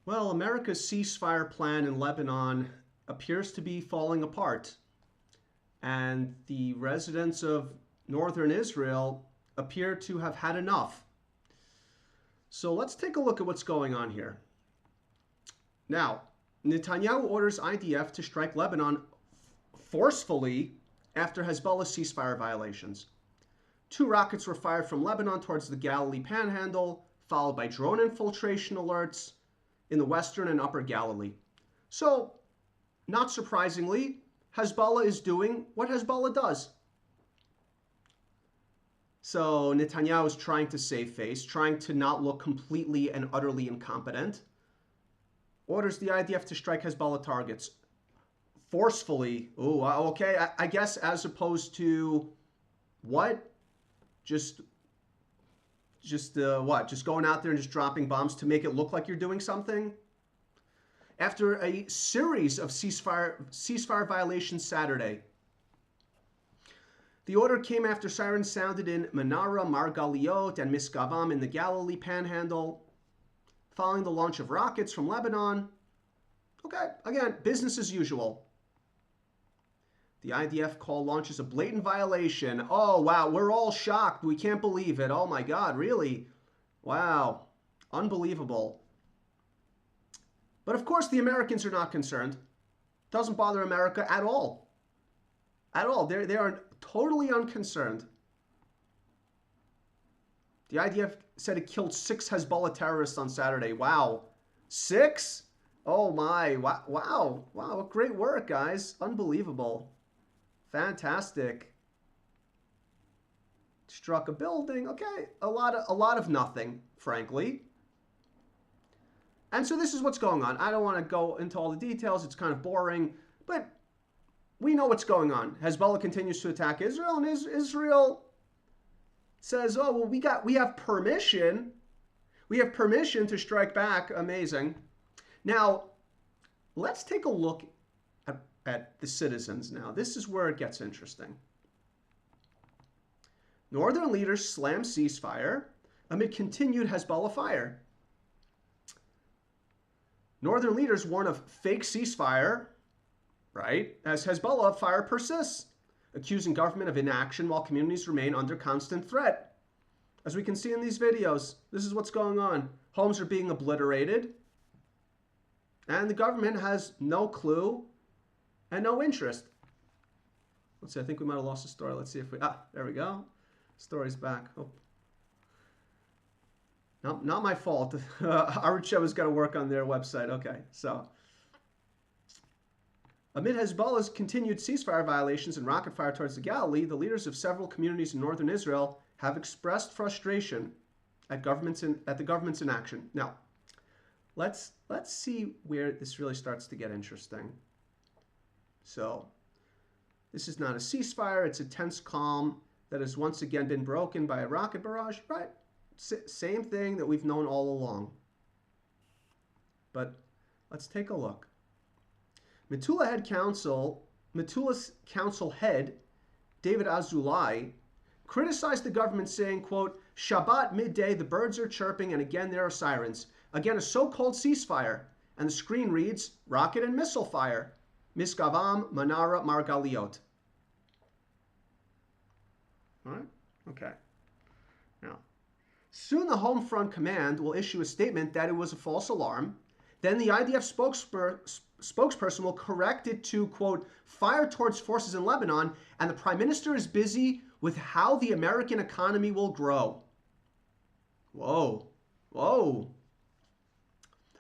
Well, America's ceasefire plan in Lebanon appears to be falling apart, and the residents of northern Israel appear to have had enough. So let's take a look at what's going on here. Now, Netanyahu orders IDF to strike Lebanon forcefully after Hezbollah's ceasefire violations. 2 rockets were fired from Lebanon towards the Galilee Panhandle, followed by drone infiltration alerts in the western and upper Galilee. So, not surprisingly, Hezbollah is doing what Hezbollah does. So Netanyahu is trying to save face, trying to not look completely and utterly incompetent. Orders the IDF to strike Hezbollah targets forcefully. Oh, okay. I guess as opposed to what? Just what? Just going out there and just dropping bombs to make it look like you're doing something? After a series of ceasefire violations Saturday, the order came after sirens sounded in Menara, Margaliot, and Miskavam in the Galilee Panhandle, following the launch of rockets from Lebanon. Okay, again, business as usual. The IDF call launches a blatant violation. Oh, wow, we're all shocked. We can't believe it. Oh, my God, really? Wow, unbelievable. But, of course, the Americans are not concerned. Doesn't bother America at all. At all. They are totally unconcerned. The IDF said it killed 6 Hezbollah terrorists on Saturday. Wow. 6? Oh, my. Wow. Wow, great work, guys. Unbelievable. Fantastic. Struck a building. Okay, a lot of nothing, frankly. And so this is what's going on. I don't want to go into all the details. It's kind of boring, but we know what's going on. Hezbollah continues to attack Israel, and Israel says, "Oh, well, we have permission. We have permission to strike back." Amazing. Now, let's take a look at the citizens now. This is where it gets interesting. Northern leaders slam ceasefire amid continued Hezbollah fire. Northern leaders warn of fake ceasefire, right, as Hezbollah fire persists, accusing government of inaction while communities remain under constant threat. As we can see in these videos, this is what's going on. Homes are being obliterated, and the government has no clue and no interest. Let's see, I think we might have lost the story. Let's see if there we go. Story's back. Oh. No, not my fault. Arutchev has got to work on their website. Okay, so. Amid Hezbollah's continued ceasefire violations and rocket fire towards the Galilee, the leaders of several communities in northern Israel have expressed frustration at the government's inaction. Now, let's see where this really starts to get interesting. So, this is not a ceasefire. It's a tense calm that has once again been broken by a rocket barrage, right? Same thing that we've known all along. But let's take a look. Metula Council head, David Azoulay, criticized the government saying, quote, "Shabbat midday, the birds are chirping, and again there are sirens. Again, a so-called ceasefire." And the screen reads, "Rocket and missile fire. Miskavam, Manara, Margaliot." All right? Okay. Now, soon the Home Front Command will issue a statement that it was a false alarm. Then the IDF spokesperson will correct it to, quote, "fire towards forces in Lebanon, and the Prime Minister is busy with how the American economy will grow." Whoa. Whoa.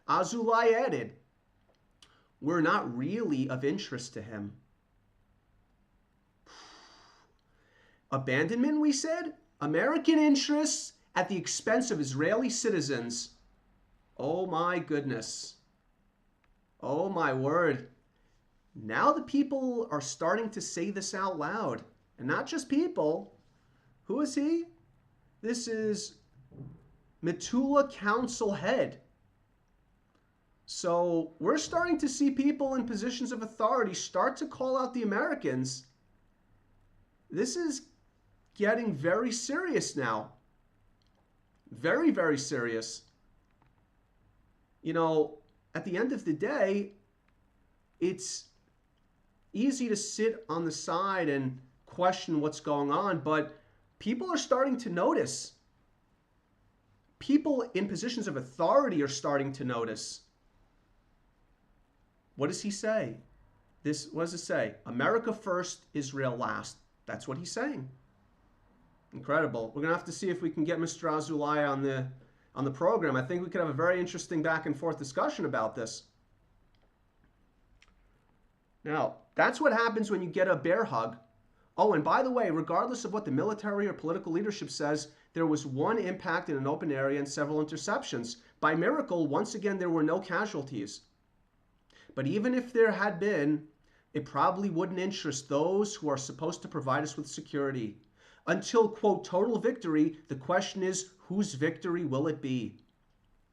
Azoulay added, "We're not really of interest to him." Abandonment, we said? American interests at the expense of Israeli citizens. Oh my goodness. Oh my word. Now the people are starting to say this out loud. And not just people. Who is he? This is Metula Council head. So we're starting to see people in positions of authority start to call out the Americans. This is getting very serious now. Very, very serious. You know, at the end of the day, it's easy to sit on the side and question what's going on, but people are starting to notice. People in positions of authority are starting to notice. What does he say? What does it say? America first, Israel last. That's what he's saying. Incredible. We're going to have to see if we can get Mr. Azoulay on the program. I think we could have a very interesting back and forth discussion about this. Now, that's what happens when you get a bear hug. Oh, and by the way, regardless of what the military or political leadership says, there was one impact in an open area and several interceptions. By miracle, once again, there were no casualties. But even if there had been, it probably wouldn't interest those who are supposed to provide us with security. Until, quote, total victory, the question is, whose victory will it be?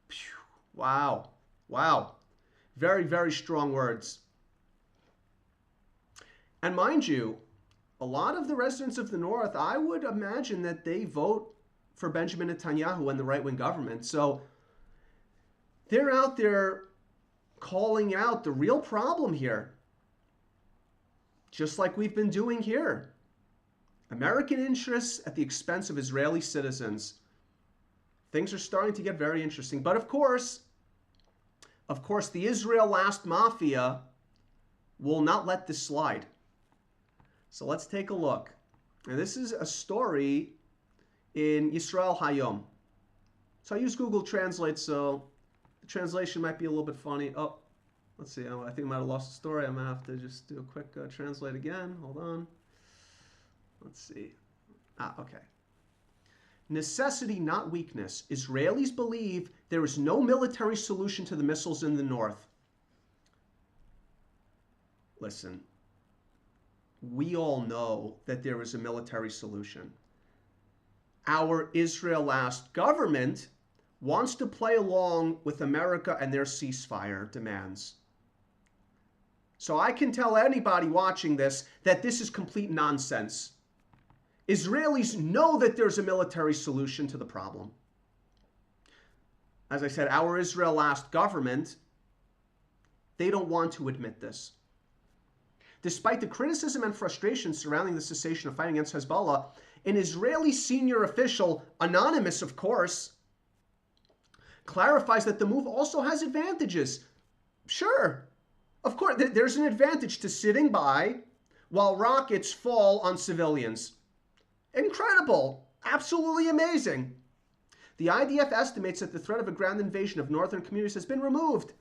Phew. Wow. Wow. Very, very strong words. And mind you, a lot of the residents of the North, I would imagine that they vote for Benjamin Netanyahu and the right-wing government. So they're out there calling out the real problem here, just like we've been doing here. American interests at the expense of Israeli citizens. Things are starting to get very interesting. But of course, the Israel last mafia will not let this slide. So let's take a look. And this is a story in Yisrael Hayom. So I use Google Translate, so the translation might be a little bit funny. Oh, let's see. I think I might have lost the story. I'm going to have to just do a quick translate again. Hold on. Let's see. Okay. Necessity, not weakness. Israelis believe there is no military solution to the missiles in the north. Listen, we all know that there is a military solution. Our Israel-last government wants to play along with America and their ceasefire demands. So I can tell anybody watching this that this is complete nonsense. Israelis know that there's a military solution to the problem. As I said, our Israel-last government, they don't want to admit this. Despite the criticism and frustration surrounding the cessation of fighting against Hezbollah, an Israeli senior official, anonymous of course, clarifies that the move also has advantages. Sure, of course, there's an advantage to sitting by while rockets fall on civilians. Incredible. Absolutely amazing. The IDF estimates that the threat of a ground invasion of northern communities has been removed,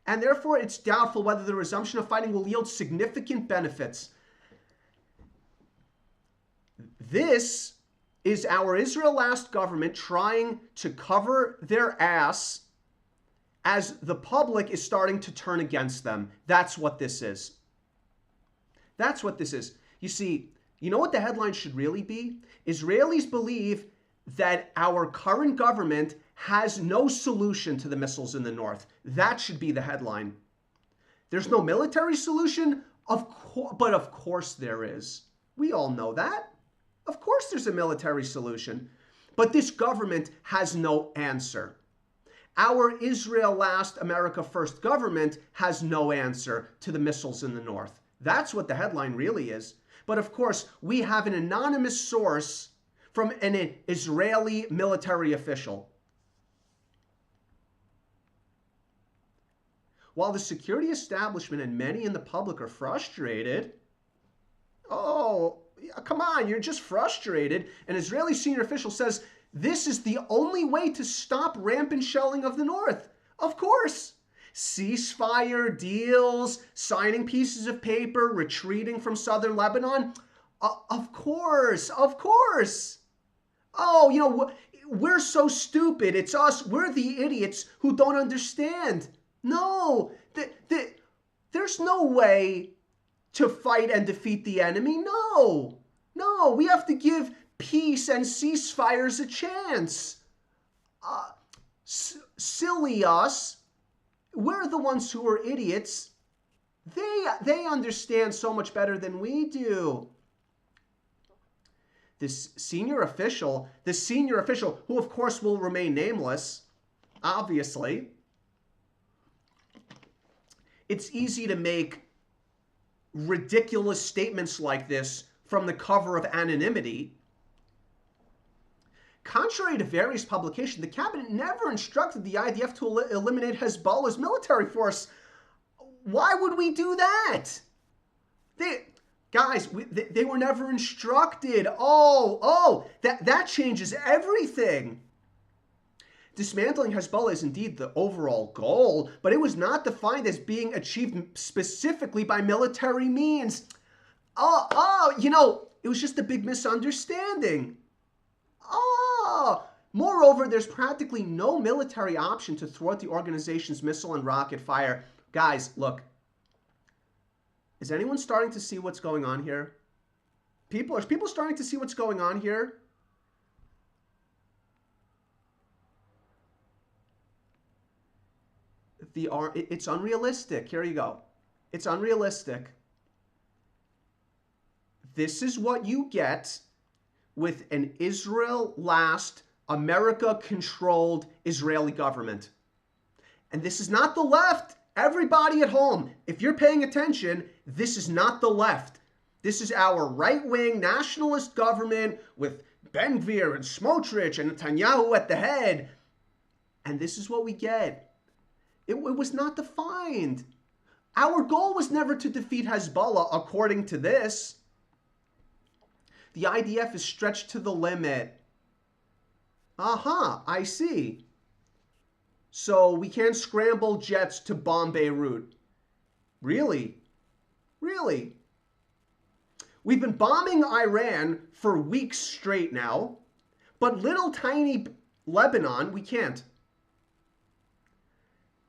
and therefore it's doubtful whether the resumption of fighting will yield significant benefits. This is our Israel-last government trying to cover their ass as the public is starting to turn against them. That's what this is. That's what this is. You see, you know what the headline should really be? Israelis believe that our current government has no solution to the missiles in the north. That should be the headline. There's no military solution? But of course there is. We all know that. Of course there's a military solution. But this government has no answer. Our Israel last, America first government has no answer to the missiles in the north. That's what the headline really is. But of course, we have an anonymous source from an Israeli military official. While the security establishment and many in the public are frustrated, oh, come on, you're just frustrated. An Israeli senior official says this is the only way to stop rampant shelling of the north. Of course. Ceasefire, deals, signing pieces of paper, retreating from southern Lebanon. Of course, of course. Oh, you know, we're so stupid. It's us. We're the idiots who don't understand. No, there's no way to fight and defeat the enemy. No, we have to give peace and ceasefires a chance. Silly us. We're the ones who are idiots. They understand so much better than we do. The senior official, who of course will remain nameless, obviously, it's easy to make ridiculous statements like this from the cover of anonymity. Contrary to various publications, the cabinet never instructed the IDF to eliminate Hezbollah's military force. Why would we do that? They were never instructed. That changes everything. Dismantling Hezbollah is indeed the overall goal, but it was not defined as being achieved specifically by military means. It was just a big misunderstanding. Moreover, there's practically no military option to thwart the organization's missile and rocket fire. Guys, look. Is anyone starting to see what's going on here? Are people starting to see what's going on here? It's unrealistic. Here you go. It's unrealistic. This is what you get with an Israel-last, America-controlled Israeli government. And this is not the left. Everybody at home, if you're paying attention, this is not the left. This is our right-wing nationalist government with Ben Gvir and Smotrich and Netanyahu at the head. And this is what we get. It was not defined. Our goal was never to defeat Hezbollah, according to this. The IDF is stretched to the limit. I see. So we can't scramble jets to bomb Beirut. Really? Really? We've been bombing Iran for weeks straight now, but little tiny Lebanon, we can't.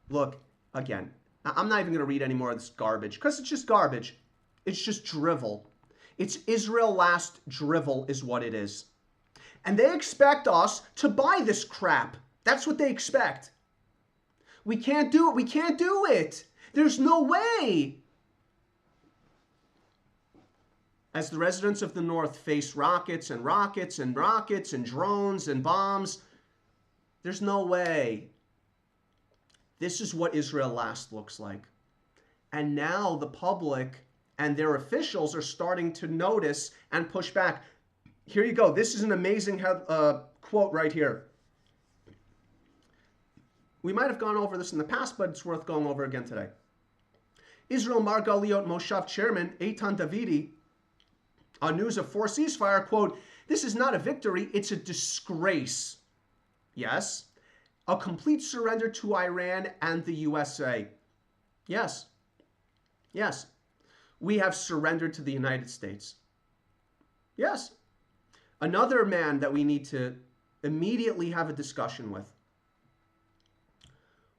Look, again, I'm not even going to read any more of this garbage, because it's just garbage. It's just drivel. It's Israel-last drivel is what it is. And they expect us to buy this crap. That's what they expect. We can't do it. We can't do it. There's no way. As the residents of the North face rockets and rockets and rockets and drones and bombs, there's no way. This is what Israel-last looks like. And now the public and their officials are starting to notice and push back. Here you go. This is an amazing quote right here. We might have gone over this in the past, but it's worth going over again today. Israel Margaliot Moshav chairman Eitan Davidi, on news of forced ceasefire, quote, "This is not a victory, it's a disgrace." Yes. A complete surrender to Iran and the USA. Yes. Yes. We have surrendered to the United States. Yes. Another man that we need to immediately have a discussion with.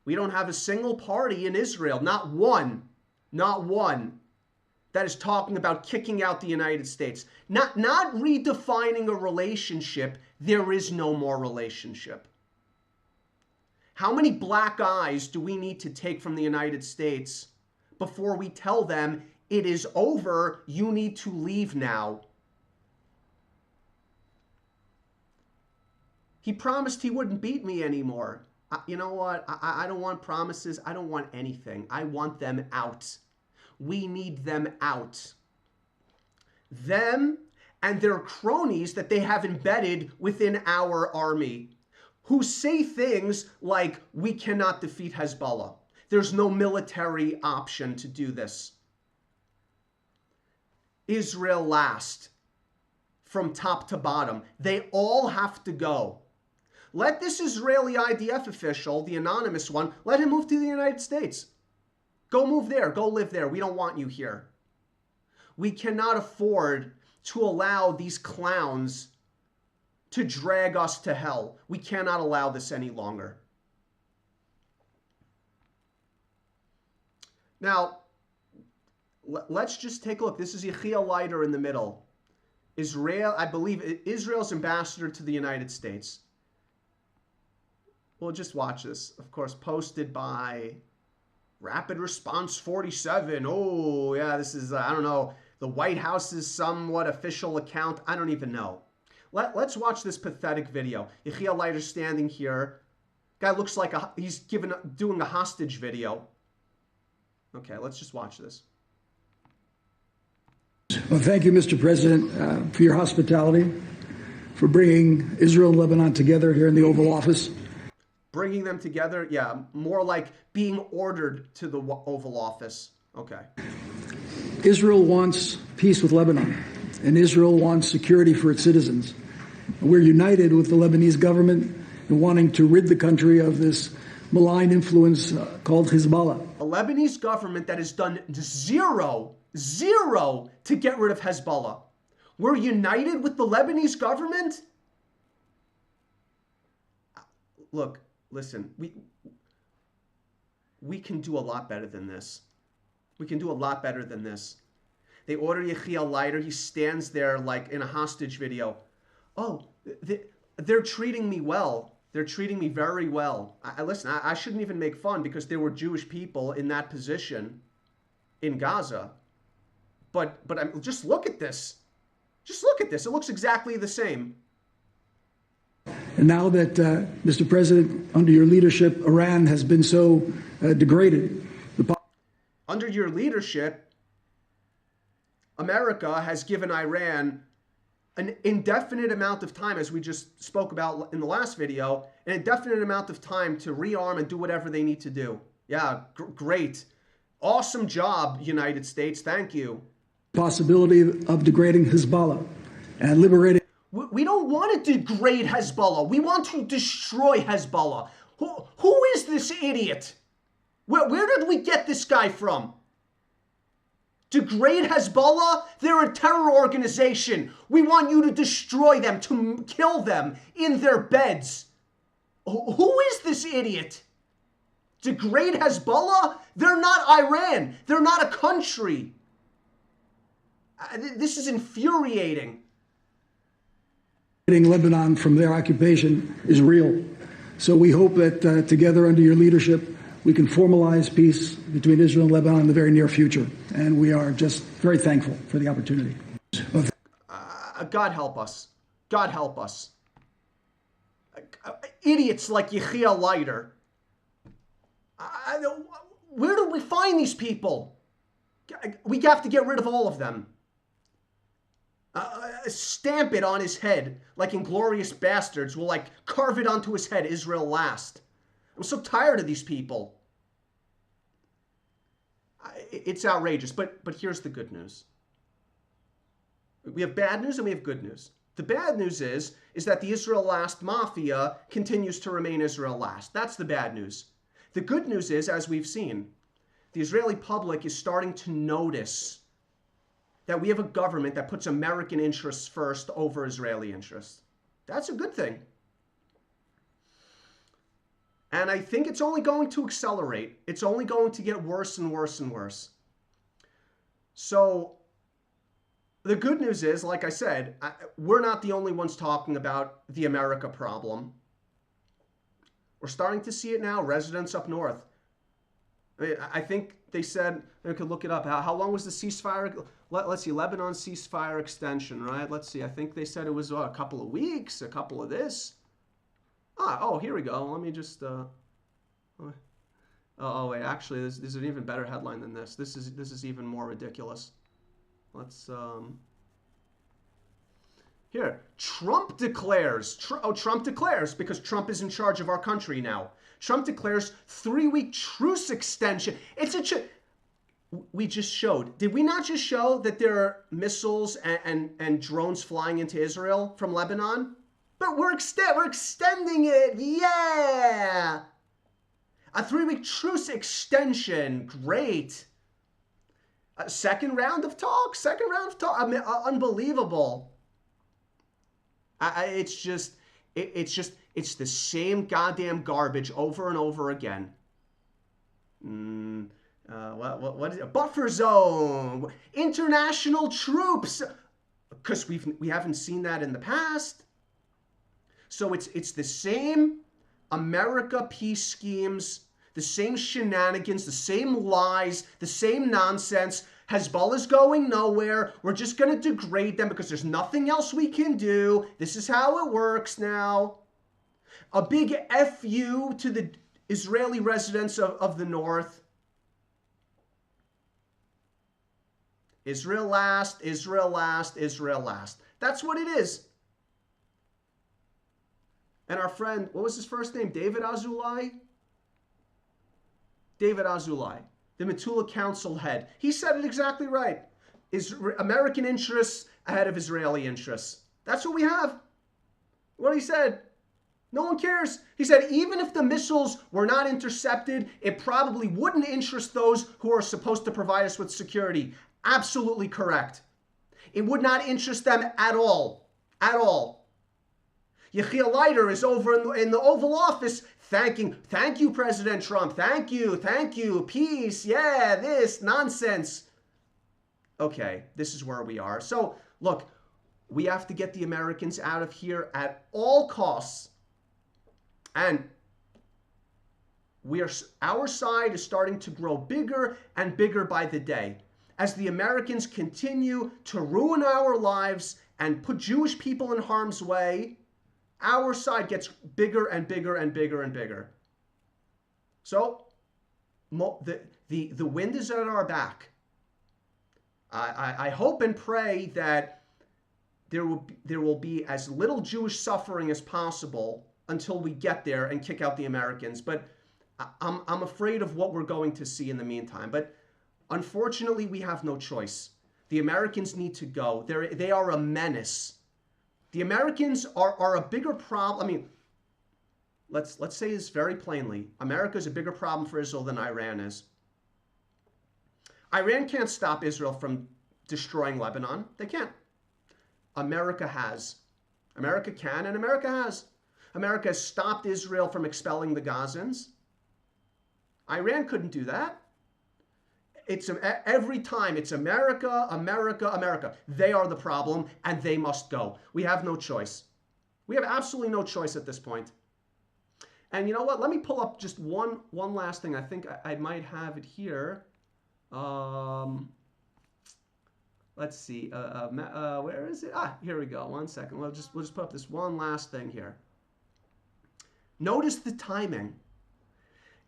We don't have a single party in Israel, not one, that is talking about kicking out the United States. Not redefining a relationship. There is no more relationship. How many black eyes do we need to take from the United States before we tell them it is over, you need to leave now? He promised he wouldn't beat me anymore. You know what? I don't want promises. I don't want anything. I want them out. We need them out. Them and their cronies that they have embedded within our army, who say things like, we cannot defeat Hezbollah. There's no military option to do this. Israel last, from top to bottom. They all have to go. Let this Israeli IDF official, the anonymous one, let him move to the United States. Go move there. Go live there. We don't want you here. We cannot afford to allow these clowns to drag us to hell. We cannot allow this any longer. Now, let's just take a look. This is Yechiel Leiter in the middle. Israel, I believe, Israel's ambassador to the United States. We'll just watch this. Of course, posted by Rapid Response 47. Oh, yeah, this is, I don't know, the White House's somewhat official account. I don't even know. Let's watch this pathetic video. Yechiel Leiter standing here. Guy looks like he's doing a hostage video. Okay, let's just watch this. Well, thank you, Mr. President, for your hospitality, for bringing Israel and Lebanon together here in the Oval Office. Bringing them together? Yeah, more like being ordered to the Oval Office. Okay. Israel wants peace with Lebanon, and Israel wants security for its citizens. We're united with the Lebanese government in wanting to rid the country of this malign influence called Hezbollah. A Lebanese government that has done zero to get rid of Hezbollah. We're united with the Lebanese government? Look, listen, we can do a lot better than this. We can do a lot better than this. They order Yechiel Leiter. He stands there like in a hostage video. Oh, they're treating me well. They're treating me very well. Listen, I shouldn't even make fun because there were Jewish people in that position in Gaza. But just look at this. Just look at this. It looks exactly the same. And now that, Mr. President, under your leadership, Iran has been so degraded. Under your leadership, America has given Iran an indefinite amount of time, as we just spoke about in the last video, an indefinite amount of time to rearm and do whatever they need to do. Yeah, great. Awesome job, United States. Thank you. Possibility of degrading Hezbollah and liberating. We don't want to degrade Hezbollah. We want to destroy Hezbollah. Who is this idiot? Where did we get this guy from? Degrade Hezbollah? They're a terror organization. We want you to destroy them, to kill them in their beds. Who is this idiot? Degrade Hezbollah? They're not Iran. They're not a country. This is infuriating. Lebanon from their occupation is real. So we hope that together under your leadership, we can formalize peace between Israel and Lebanon in the very near future. And we are just very thankful for the opportunity. God help us. God help us. Idiots like Yechiel Leiter. Where do we find these people? We have to get rid of all of them. Stamp it on his head like Inglourious Bastards. We'll like carve it onto his head, Israel last. I'm so tired of these people. It's outrageous, but here's the good news. We have bad news and we have good news. The bad news is that the Israel last mafia continues to remain Israel last. That's the bad news. The good news is, as we've seen, the Israeli public is starting to notice that we have a government that puts American interests first over Israeli interests. That's a good thing. And I think it's only going to accelerate. It's only going to get worse and worse and worse. So the good news is, like I said, we're not the only ones talking about the America problem. We're starting to see it now, residents up north. I think they said, I could look it up, how long was the ceasefire? Let's see, Lebanon ceasefire extension, right? Let's see, I think they said it was a couple of weeks, a couple of this. Oh, here we go. Let me just, oh wait, actually, there's an even better headline than this. This is even more ridiculous. Let's, here, Trump declares, Trump declares, because Trump is in charge of our country now. Trump declares 3-week truce extension. We just showed. Did we not just show that there are missiles and drones flying into Israel from Lebanon? But we're extending it. Yeah. A 3-week truce extension. Great. Second round of talk. I mean, unbelievable. It's the same goddamn garbage over and over again. What is it? Buffer zone, international troops, because we haven't seen that in the past. So it's the same America peace schemes, the same shenanigans, the same lies, the same nonsense. Hezbollah's going nowhere. We're just going to degrade them because there's nothing else we can do. This is how it works now. A big FU to the Israeli residents of the north. Israel last, Israel last, Israel last. That's what it is. And our friend, what was his first name? David Azoulay? David Azoulay, the Metula Council head. He said it exactly right. American interests ahead of Israeli interests. That's what we have. What he said. No one cares. He said even if the missiles were not intercepted, it probably wouldn't interest those who are supposed to provide us with security. Absolutely correct. It would not interest them at all. At all. Yechiel Leiter is over in the Oval Office thank you, President Trump. Thank you, peace, yeah, this nonsense. Okay, this is where we are. So, look, we have to get the Americans out of here at all costs. And our side is starting to grow bigger and bigger by the day. As the Americans continue to ruin our lives and put Jewish people in harm's way, our side gets bigger and bigger and bigger and bigger. So, the wind is at our back. I hope and pray that there will be as little Jewish suffering as possible until we get there and kick out the Americans. But I'm afraid of what we're going to see in the meantime. But unfortunately, we have no choice. The Americans need to go. They are a menace. The Americans are a bigger problem. I mean, let's say this very plainly. America is a bigger problem for Israel than Iran is. Iran can't stop Israel from destroying Lebanon. They can't. America has. America can and America has. America has stopped Israel from expelling the Gazans. Iran couldn't do that. Every time it's America, America, America. They are the problem and they must go. We have no choice. We have absolutely no choice at this point. And you know what? Let me pull up just one last thing. I think I might have it here. Let's see. Where is it? Here we go. 1 second. We'll just put up this one last thing here. Notice the timing.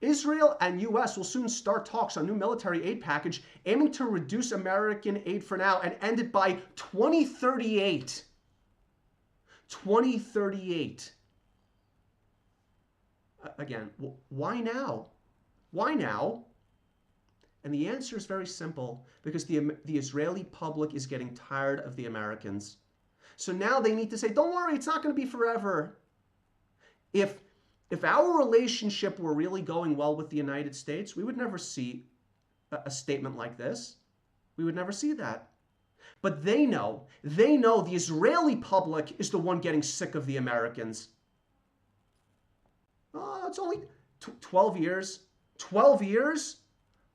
Israel and U.S. will soon start talks on new military aid package aiming to reduce American aid for now and end it by 2038. 2038. Again, why now? Why now? And the answer is very simple, because the Israeli public is getting tired of the Americans. So now they need to say, don't worry, it's not going to be forever. If our relationship were really going well with the United States, we would never see a statement like this. We would never see that. But they know the Israeli public is the one getting sick of the Americans. Oh, it's only 12 years. 12 years?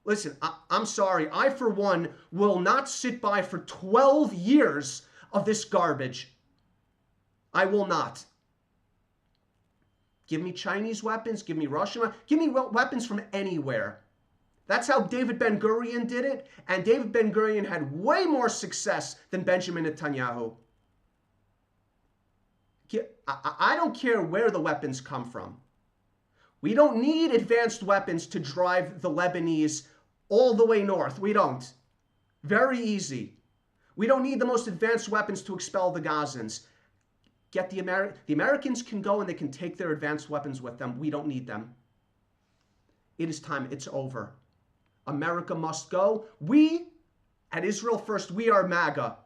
Listen, I'm sorry. I, for one, will not sit by for 12 years of this garbage. I will not. Give me Chinese weapons. Give me Russian. Give me weapons from anywhere. That's how David Ben-Gurion did it. And David Ben-Gurion had way more success than Benjamin Netanyahu. I don't care where the weapons come from. We don't need advanced weapons to drive the Lebanese all the way north. We don't. Very easy. We don't need the most advanced weapons to expel the Gazans. Get the Americans can go and they can take their advanced weapons with them. We don't need them. It is time. It's over. America must go. We, at Israel First, we are MAGA.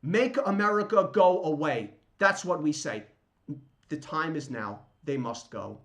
Make America go away. That's what we say. The time is now. They must go.